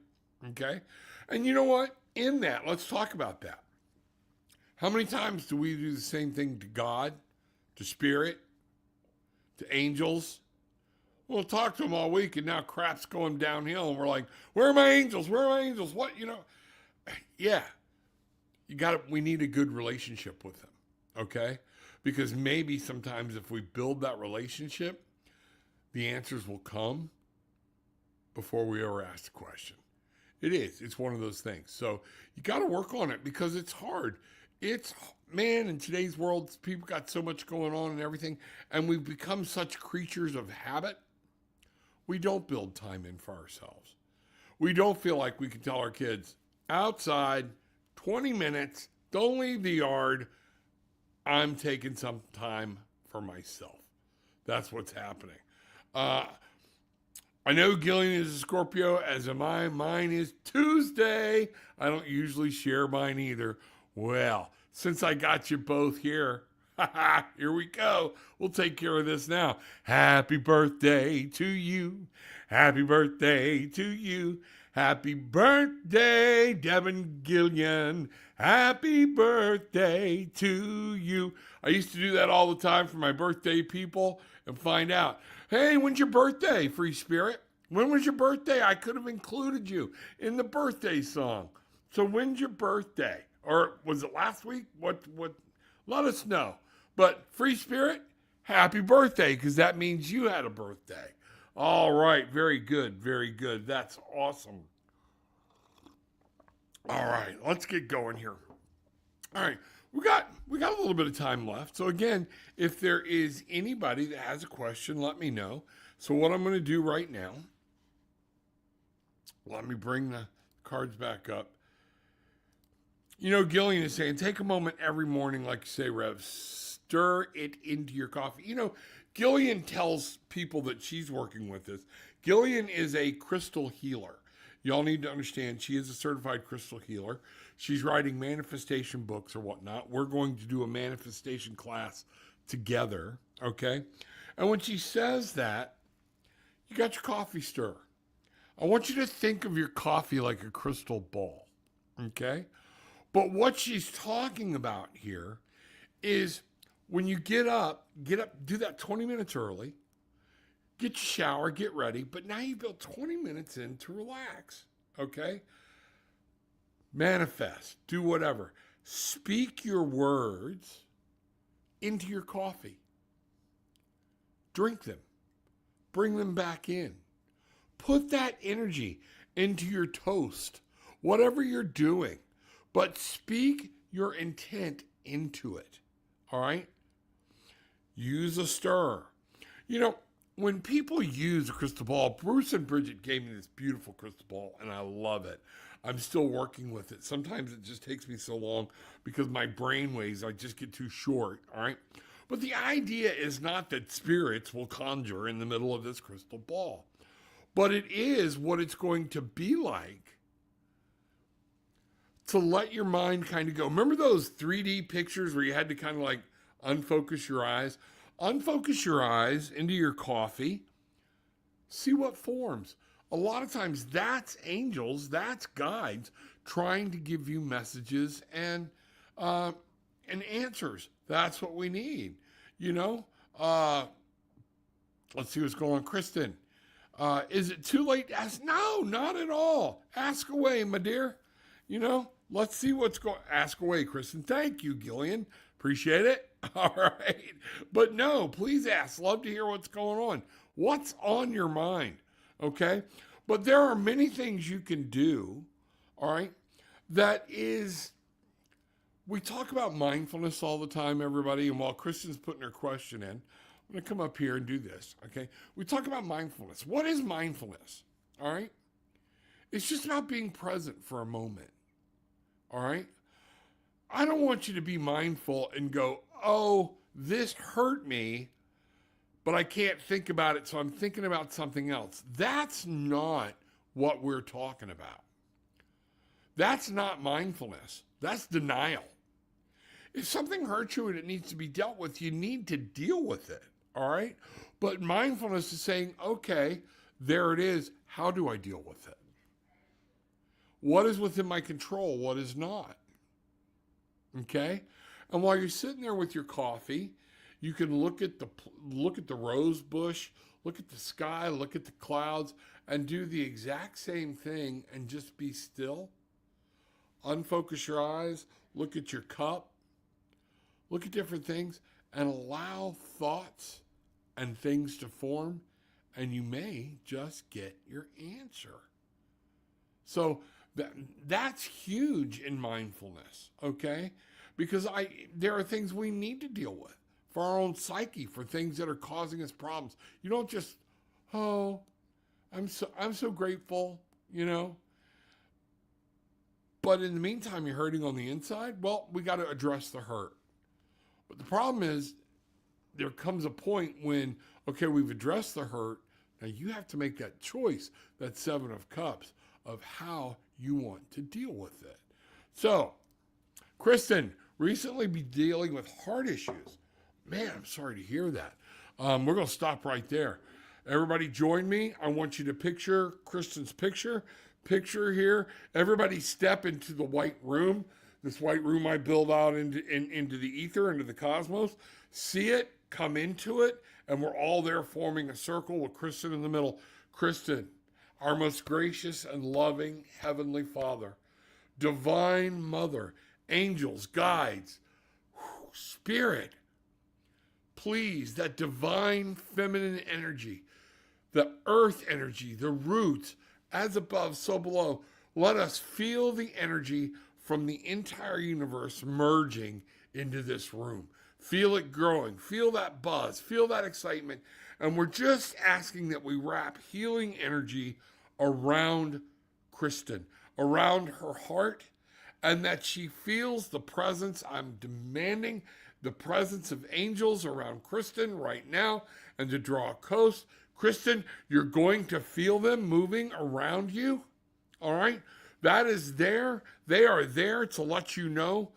Okay? And you know what? In that, let's talk about that. How many times do we do the same thing to God, to Spirit, to angels? We'll talk to them all week, and now crap's going downhill, and we're like, where are my angels? Where are my angels? What, Yeah. We need a good relationship with them, okay? Because maybe sometimes if we build that relationship, the answers will come before we ever ask the question. It is. It's one of those things. So you got to work on it because it's hard. It's, man, in today's world, people got so much going on and everything, and we've become such creatures of habit. We don't build time in for ourselves. We don't feel like we can tell our kids, outside, 20 minutes, don't leave the yard. I'm taking some time for myself. That's what's happening. I know Gillian is a Scorpio, as am I. Mine is Tuesday. I don't usually share mine either. Well, since I got you both here, here we go. We'll take care of this now. Happy birthday to you. Happy birthday to you. Happy birthday, Devin Gillian. Happy birthday to you. I used to do that all the time for my birthday people and find out, hey, when's your birthday, Free Spirit? When was your birthday? I could have included you in the birthday song. So when's your birthday? Or was it last week? What? Let us know. But Free Spirit, happy birthday, because that means you had a birthday. All right, very good, very good. That's awesome. All right, let's get going here. All right, we got a little bit of time left. So again, if there is anybody that has a question, let me know. So what I'm going to do right now, let me bring the cards back up. You know, Gillian is saying, take a moment every morning, like you say, Rev, stir it into your coffee. You know, Gillian tells people that she's working with this. Gillian is a crystal healer. Y'all need to understand she is a certified crystal healer. She's writing manifestation books or whatnot. We're going to do a manifestation class together, okay? And when she says that, you got your coffee stirrer. I want you to think of your coffee like a crystal ball, okay? But what she's talking about here is when you get up, do that 20 minutes early, get your shower, get ready, but now you built 20 minutes in to relax, okay? Manifest, do whatever. Speak your words into your coffee. Drink them. Bring them back in. Put that energy into your toast, whatever you're doing, but speak your intent into it, all right? Use a stirrer. You know, when people use a crystal ball, Bruce and Bridget gave me this beautiful crystal ball, and I love it. I'm still working with it. Sometimes it just takes me so long because my brain waves, I just get too short, all right? But the idea is not that spirits will conjure in the middle of this crystal ball, but it is what it's going to be like to let your mind kind of go. Remember those 3D pictures where you had to kind of like unfocus your eyes? Unfocus your eyes into your coffee. See what forms. A lot of times that's angels, that's guides trying to give you messages and answers. That's what we need. You know, let's see what's going on. Kristen, is it too late to ask? No, not at all. Ask away, my dear. You know, let's see what's going. Ask away, Kristen. Thank you, Gillian. Appreciate it. All right. But no, please ask. Love to hear what's going on. What's on your mind? Okay. But there are many things you can do. All right. That is, we talk about mindfulness all the time, everybody. And while Kristen's putting her question in, I'm going to come up here and do this. Okay. We talk about mindfulness. What is mindfulness? All right. It's just about being present for a moment. All right. I don't want you to be mindful and go, oh, this hurt me, but I can't think about it, so I'm thinking about something else. That's not what we're talking about. That's not mindfulness. That's denial. If something hurts you and it needs to be dealt with, you need to deal with it, all right? But mindfulness is saying, okay, there it is. How do I deal with it? What is within my control? What is not? Okay? And while you're sitting there with your coffee, you can look at the rose bush, look at the sky, look at the clouds, and do the exact same thing and just be still. Unfocus your eyes, look at your cup, look at different things, and allow thoughts and things to form, and you may just get your answer. So that's huge in mindfulness, okay? Because there are things we need to deal with for our own psyche, for things that are causing us problems. You don't just, oh, I'm so grateful, you know. But in the meantime, you're hurting on the inside. Well, we got to address the hurt. But the problem is, there comes a point when, okay, we've addressed the hurt. Now you have to make that choice, that Seven of Cups, of how you want to deal with it. So, Kristen, recently be dealing with heart issues. Man, I'm sorry to hear that. We're going to stop right there. Everybody join me. I want you to picture Kristen's picture. Picture here. Everybody step into the white room. This white room I build out into the ether, into the cosmos. See it, come into it, and we're all there forming a circle with Kristen in the middle. Kristen, our most gracious and loving Heavenly Father, Divine Mother, angels, guides, Spirit, please, that divine feminine energy, the earth energy, the roots, as above, so below, let us feel the energy from the entire universe merging into this room. Feel it growing, feel that buzz, feel that excitement. And we're just asking that we wrap healing energy around Kristen, around her heart, and that she feels the presence. I'm demanding the presence of angels around Kristen right now, and to draw a close. Kristen, you're going to feel them moving around you. All right? That is there. They are there to let you know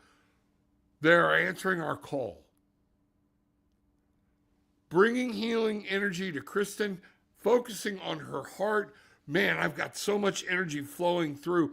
they are answering our call. Bringing healing energy to Kristen, focusing on her heart. Man, I've got so much energy flowing through.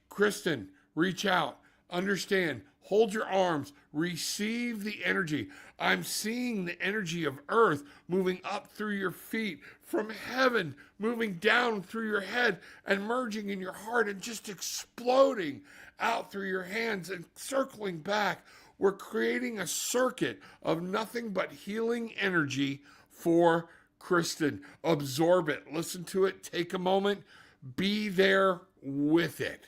Kristen, reach out, understand, hold your arms, receive the energy. I'm seeing the energy of earth moving up through your feet, from heaven, moving down through your head and merging in your heart and just exploding out through your hands and circling back. We're creating a circuit of nothing but healing energy for Kristen. Absorb it, listen to it, take a moment, be there with it.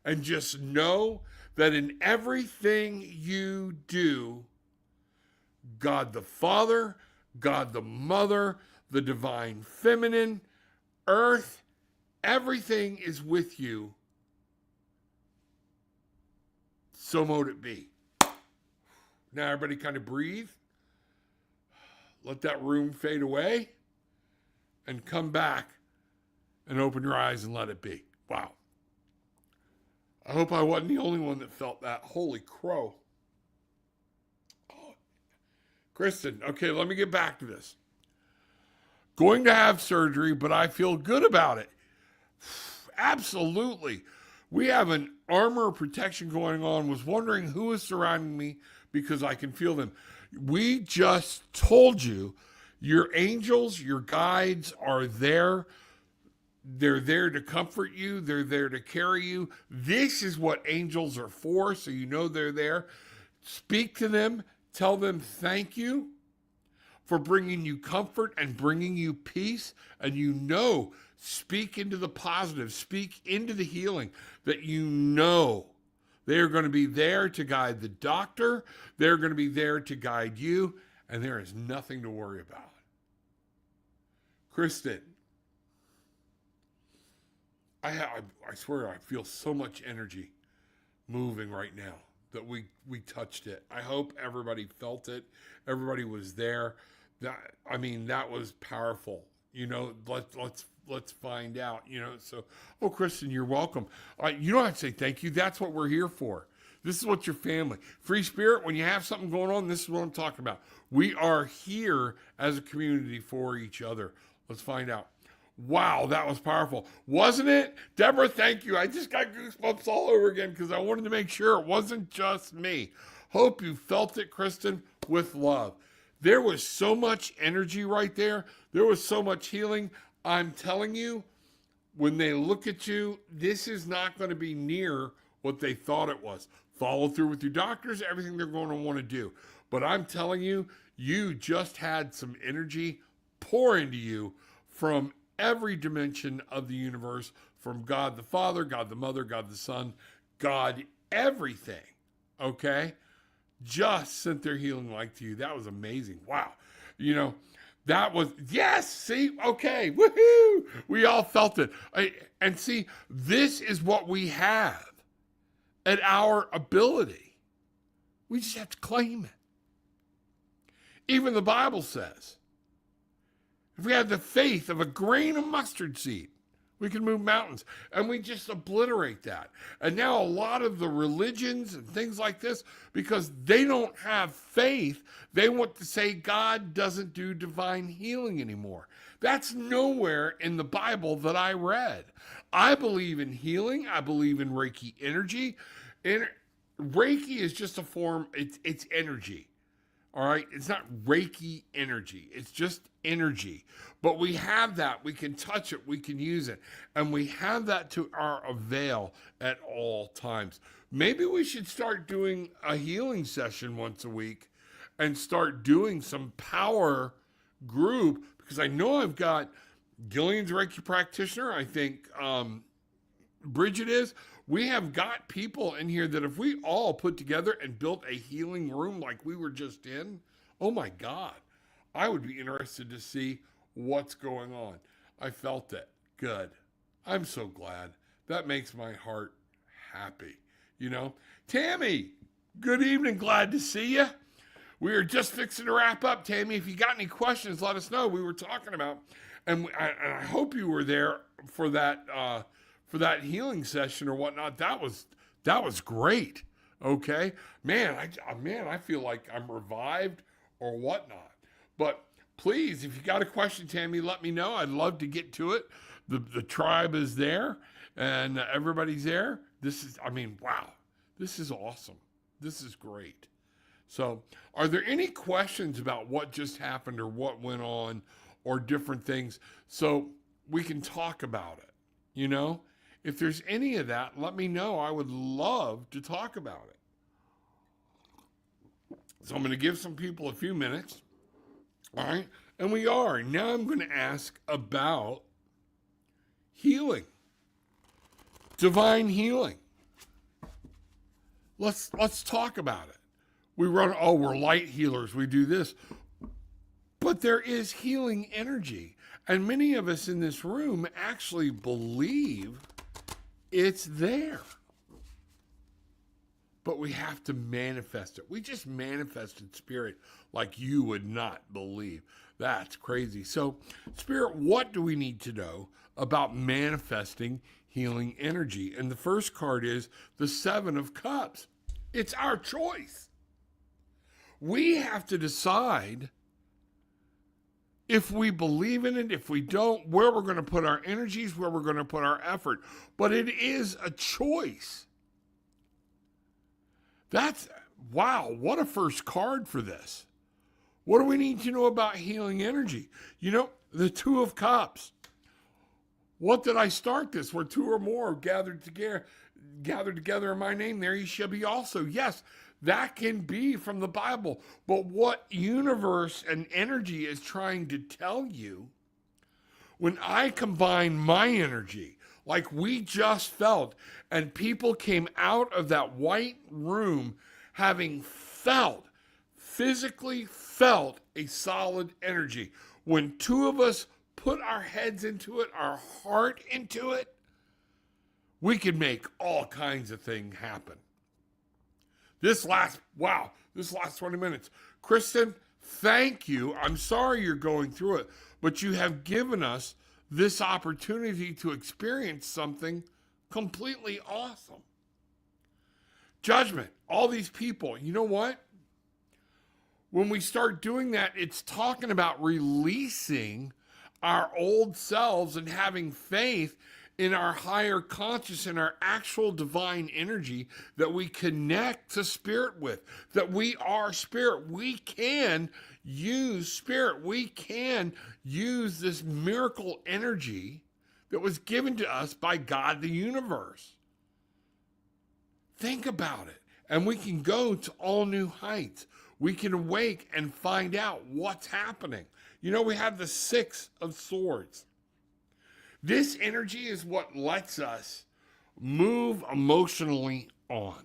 And just know that in everything you do, God the Father, God the Mother, the Divine Feminine, Earth, everything is with you. So mote it be. Now everybody kind of breathe. Let that room fade away. And come back and open your eyes and let it be. Wow. I hope I wasn't the only one that felt that. Holy crow. Oh. Kristen, okay, let me get back to this. Going to have surgery, but I feel good about it. Absolutely. We have an armor protection going on. Was wondering who is surrounding me because I can feel them. We just told you your angels, your guides are there. They're there to comfort you. They're there to carry you. This is what angels are for, so you know they're there. Speak to them. Tell them thank you for bringing you comfort and bringing you peace. And you know, speak into the positive. Speak into the healing that you know they are going to be there to guide the doctor. They're going to be there to guide you. And there is nothing to worry about. Kristen, I swear I feel so much energy moving right now that we touched it. I hope everybody felt it. Everybody was there. That was powerful. You know, let's find out. You know, so Kristen, you're welcome. You don't have to say thank you. That's what we're here for. This is what your family, Free Spirit. When you have something going on, this is what I'm talking about. We are here as a community for each other. Let's find out. Wow, that was powerful. Wasn't it? Deborah, thank you. I just got goosebumps all over again because I wanted to make sure it wasn't just me. Hope you felt it, Kristen, with love. There was so much energy right there. There was so much healing. I'm telling you, when they look at you, this is not going to be near what they thought it was. Follow through with your doctors, everything they're going to want to do. But I'm telling you, you just had some energy pour into you from every dimension of the universe, from God the Father, God the Mother, God the Son, God everything. Okay? Just sent their healing light to you. That was amazing. Wow. You know, that was, yes, see, okay, woohoo. We all felt it. And see, this is what we have at our ability. We just have to claim it. Even the Bible says, if we had the faith of a grain of mustard seed, we can move mountains. And we just obliterate that. And now a lot of the religions and things like this, because they don't have faith, they want to say God doesn't do divine healing anymore. That's nowhere in the Bible that I read. I believe in healing. I believe in Reiki energy. And Reiki is just a form, it's energy. All right, it's not Reiki energy. It's just energy. But we have that. We can touch it. We can use it. And we have that to our avail at all times. Maybe we should start doing a healing session once a week and start doing some power group, because I know I've got Gillian's Reiki practitioner. I think Bridget is. We have got people in here that if we all put together and built a healing room like we were just in, oh my God, I would be interested to see what's going on. I felt it. Good. I'm so glad. That makes my heart happy. You know, Tammy, good evening. Glad to see you. We are just fixing to wrap up. Tammy, if you got any questions, let us know. We were talking about, and I hope you were there for that healing session or whatnot. That was great. Okay, man, I feel like I'm revived or whatnot. But please, if you got a question, Tammy, let me know. I'd love to get to it. The tribe is there and everybody's there. Wow, this is awesome. This is great. So, are there any questions about what just happened or what went on or different things so we can talk about it? You know? If there's any of that, let me know. I would love to talk about it. So I'm going to give some people a few minutes. All right. And we are. Now I'm going to ask about healing. Divine healing. Let's talk about it. We're light healers. We do this. But there is healing energy. And many of us in this room actually believe it's there. But we have to manifest it. We just manifested spirit like you would not believe. That's crazy. So, Spirit, what do we need to know about manifesting healing energy? And the first card is the Seven of Cups. It's our choice. We have to decide if we believe in it, if we don't, where we're going to put our energies, where we're going to put our effort. But it is a choice. Wow, what a first card for this. What do we need to know about healing energy? You know, the Two of Cups. What did I start this? Where two or more gathered together in my name, there you shall be also. Yes, that can be from the Bible. But what universe and energy is trying to tell you, when I combine my energy, like we just felt, and people came out of that white room having physically felt a solid energy. When two of us put our heads into it, our heart into it, we can make all kinds of things happen. This last 20 minutes. Kristen, thank you. I'm sorry you're going through it, but you have given us this opportunity to experience something completely awesome. Judgment, all these people, you know what? When we start doing that, it's talking about releasing our old selves and having faith in our higher conscious and our actual divine energy that we connect to spirit with, that we are spirit. We can use spirit. We can use this miracle energy that was given to us by God, the universe. Think about it. And we can go to all new heights. We can awake and find out what's happening. You know, we have the Six of Swords. This energy is what lets us move emotionally on.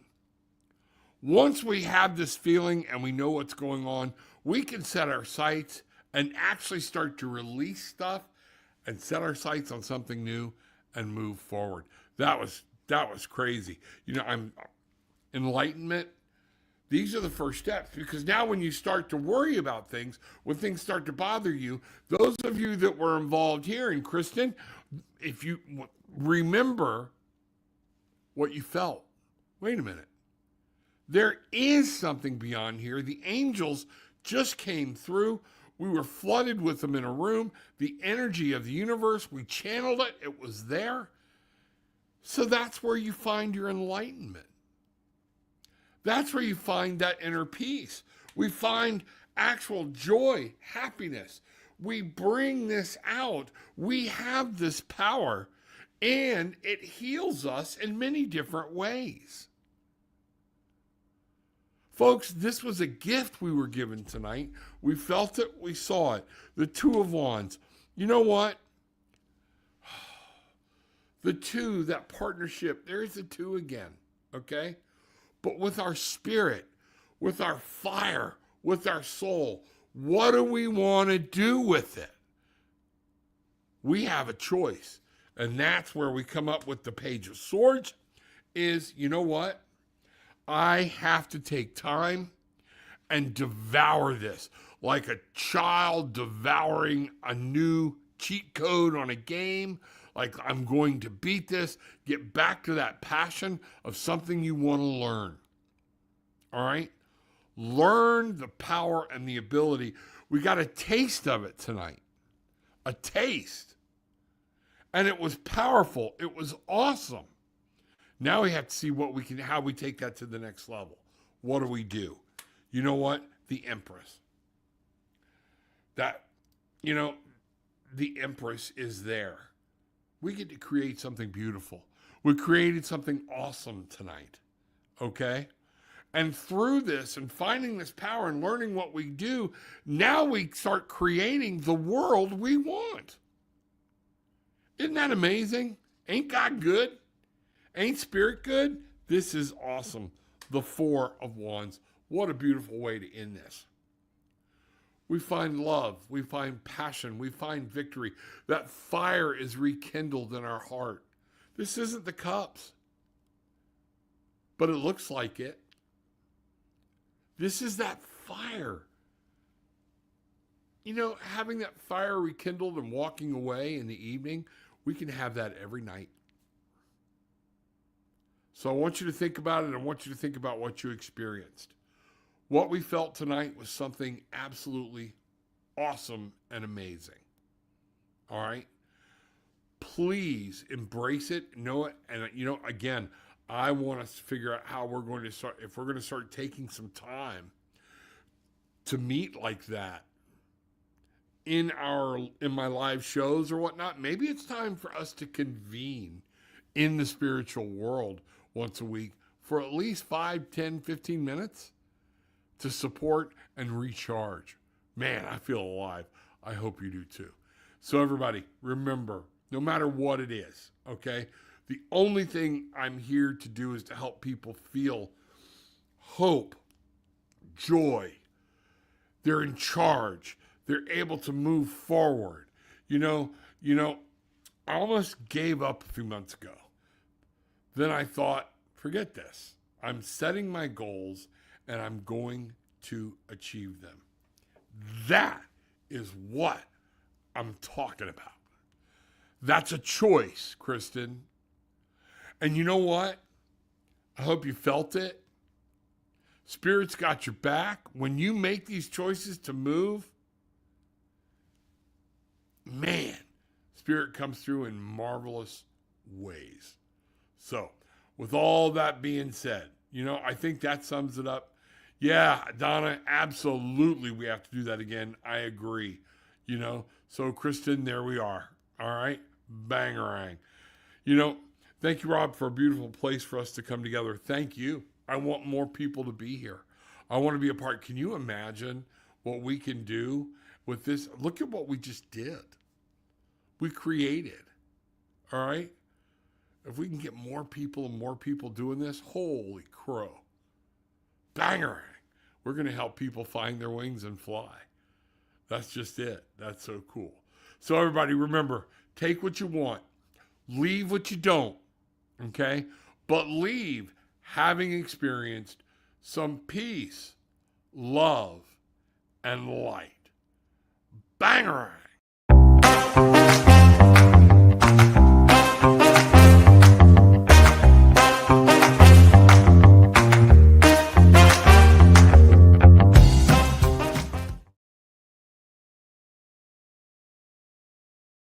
Once we have this feeling and we know what's going on, we can set our sights and actually start to release stuff and set our sights on something new and move forward. That was crazy. I'm enlightenment. These are the first steps, because now when you start to worry about things, when things start to bother you, those of you that were involved here, and Kristen, if you remember what you felt, wait a minute. There is something beyond here. The angels just came through. We were flooded with them in a room. The energy of the universe, we channeled it. It was there. So that's where you find your enlightenment. That's where you find that inner peace. We find actual joy, happiness. We bring this out. We have this power, and it heals us in many different ways. Folks, this was a gift we were given tonight. We felt it. We saw it. The Two of Wands. You know what? The two, that partnership, there's the two again, okay? But with our spirit, with our fire, with our soul, what do we want to do with it? We have a choice. And that's where we come up with the Page of Swords is, you know what? I have to take time and devour this like a child devouring a new cheat code on a game. Like, I'm going to beat this, get back to that passion of something you want to learn. All right? Learn the power and the ability. We got a taste of it tonight. A taste. And it was powerful. It was awesome. Now we have to see how we take that to the next level. What do we do? You know what? The Empress. The Empress is there. We get to create something beautiful. We created something awesome tonight. Okay? And through this and finding this power and learning what we do, now we start creating the world we want. Isn't that amazing? Ain't God good? Ain't Spirit good? This is awesome. The Four of Wands. What a beautiful way to end this. We find love. We find passion. We find victory. That fire is rekindled in our heart. This isn't the cups, but it looks like it. This is that fire. Having that fire rekindled and walking away in the evening, we can have that every night. So I want you to think about it. I want you to think about what you experienced. What we felt tonight was something absolutely awesome and amazing. All right? Please embrace it, know it. And, again, I want us to figure out how we're going to start, if we're going to start taking some time to meet like that in my live shows or whatnot. Maybe it's time for us to convene in the spiritual world once a week for at least 5, 10, 15 minutes to support and recharge. Man, I feel alive. I hope you do too. So everybody, remember, no matter what it is, okay, the only thing I'm here to do is to help people feel hope, joy. They're in charge. They're able to move forward. I almost gave up a few months ago. Then I thought, forget this. I'm setting my goals and I'm going to achieve them. That is what I'm talking about. That's a choice, Kristen. And you know what? I hope you felt it. Spirit's got your back. When you make these choices to move, man, Spirit comes through in marvelous ways. So, with all that being said, I think that sums it up. Yeah, Donna, absolutely we have to do that again. I agree. So Kristen, there we are. All right? Bangarang. Thank you, Rob, for a beautiful place for us to come together. Thank you. I want more people to be here. I want to be a part. Can you imagine what we can do with this? Look at what we just did. We created. All right? If we can get more people and more people doing this, holy crow. Bangarang. We're going to help people find their wings and fly. That's just it. That's so cool. So everybody, remember, take what you want. Leave what you don't. Okay? But leave having experienced some peace, love, and light. Bangarang.